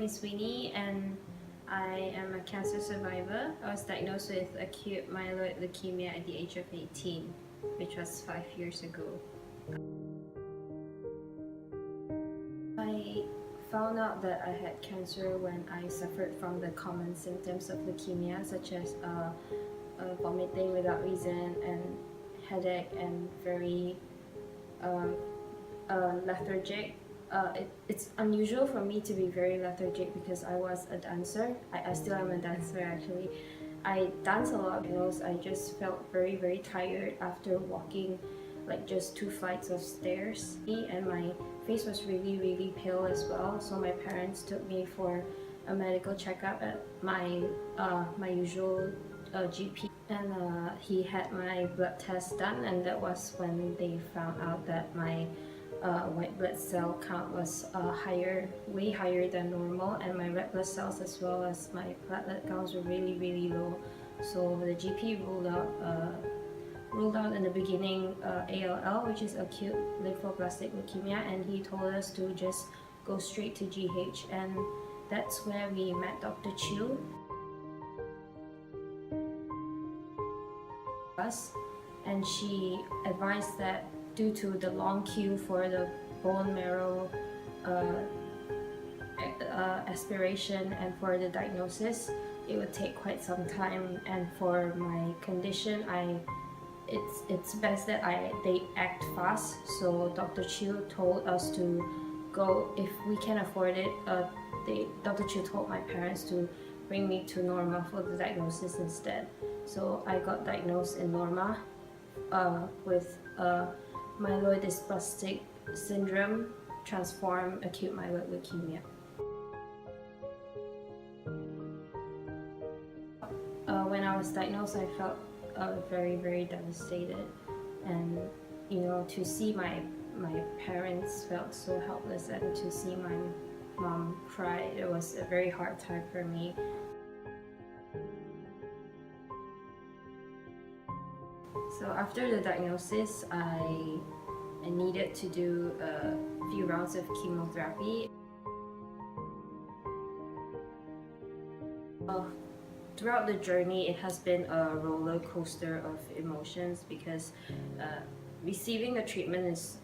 name is Winnie and I am a cancer survivor. I was diagnosed with acute myeloid leukemia at the age of 18, which was 5 years ago. I found out that I had cancer when I suffered from the common symptoms of leukemia, such as vomiting without reason and headache and very lethargic. It's unusual for me to be very lethargic because I was a dancer. I still am a dancer actually. I dance a lot because I just felt very tired after walking like just 2 flights of stairs. And my face was really pale as well, so my parents took me for a medical checkup at my usual GP, and he had my blood test done, and that was when they found out that my white blood cell count was way higher than normal, and my red blood cells as well as my platelet counts were really low. So the GP ruled out in the beginning ALL, which is acute lymphoblastic leukemia, and he told us to just go straight to GH, and that's where we met Dr. Chiu. And she advised that due to the long queue for the bone marrow aspiration and for the diagnosis, it would take quite some time, and for my condition it's best that they act fast. So Dr. Chiu told us to go, if we can afford it. Dr. Chiu told my parents to bring me to Norma for the diagnosis instead. So I got diagnosed in Norma with myelodysplastic syndrome transformed acute myeloid leukemia. When I was diagnosed, I felt very devastated, and to see my parents felt so helpless, and to see my mom cry, it was a very hard time for me. So after the diagnosis, I needed to do a few rounds of chemotherapy. Throughout the journey, it has been a roller coaster of emotions because receiving the treatment is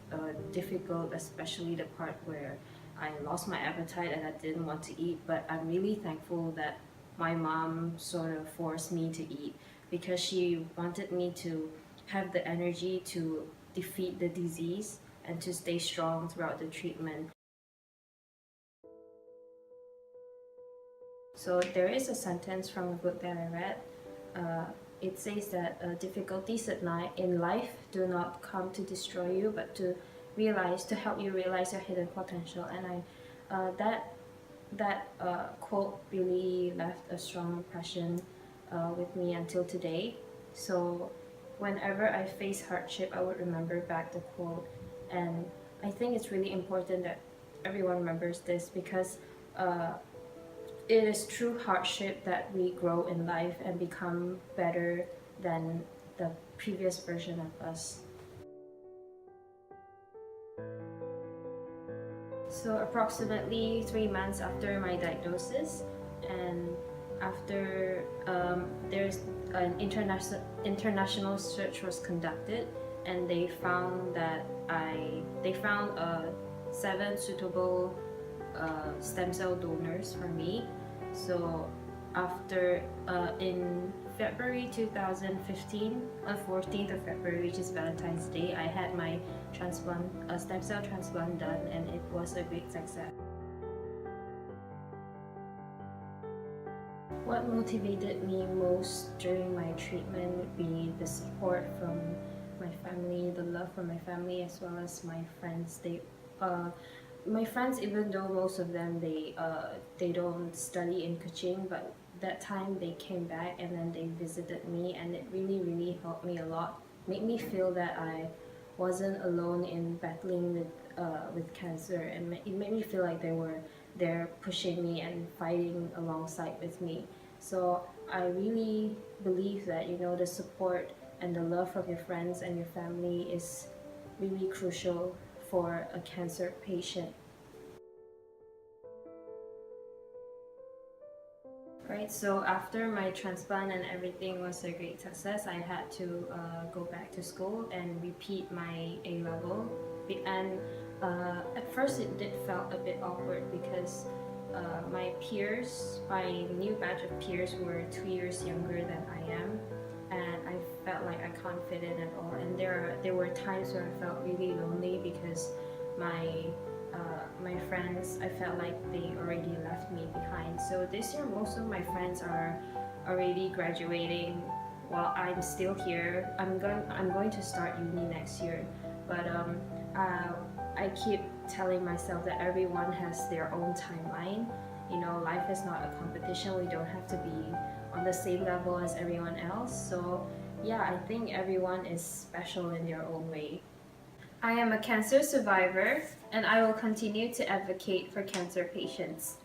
difficult, especially the part where I lost my appetite and I didn't want to eat. But I'm really thankful that my mom sort of forced me to eat, because she wanted me to have the energy to defeat the disease and to stay strong throughout the treatment. So there is a sentence from a book that I read. It says that difficulties in life do not come to destroy you, but to help you realize your hidden potential. And that quote really left a strong impression with me until today. So whenever I face hardship, I would remember back the quote, and I think it's really important that everyone remembers this, because it is through hardship that we grow in life and become better than the previous version of us. So approximately 3 months after my diagnosis, and after there's an international search was conducted, and they found 7 suitable stem cell donors for me. So after in February 2015, on 14th of February, which is Valentine's Day, I had my stem cell transplant done, and it was a great success. What motivated me most during my treatment would be the support from my family, the love from my family, as well as my friends. My friends, even though most of them they don't study in Kuching, but that time they came back and then they visited me, and it really helped me a lot. Made me feel that I wasn't alone in battling with cancer, and it made me feel like they were there pushing me and fighting alongside with me. So I really believe that the support and the love from your friends and your family is really crucial for a cancer patient. Right, so after my transplant and everything was a great success, I had to go back to school and repeat my A level. And at first, it did felt a bit awkward because my peers, my new batch of peers, were 2 years younger than I am, and I felt like I can't fit in at all. And there were times where I felt really lonely because my friends, I felt like they already left me behind. So this year, most of my friends are already graduating while I'm still here. I'm going to start uni next year, but I keep telling myself that everyone has their own timeline. You know, life is not a competition. We don't have to be on the same level as everyone else. So yeah, I think everyone is special in their own way. I am a cancer survivor, and I will continue to advocate for cancer patients.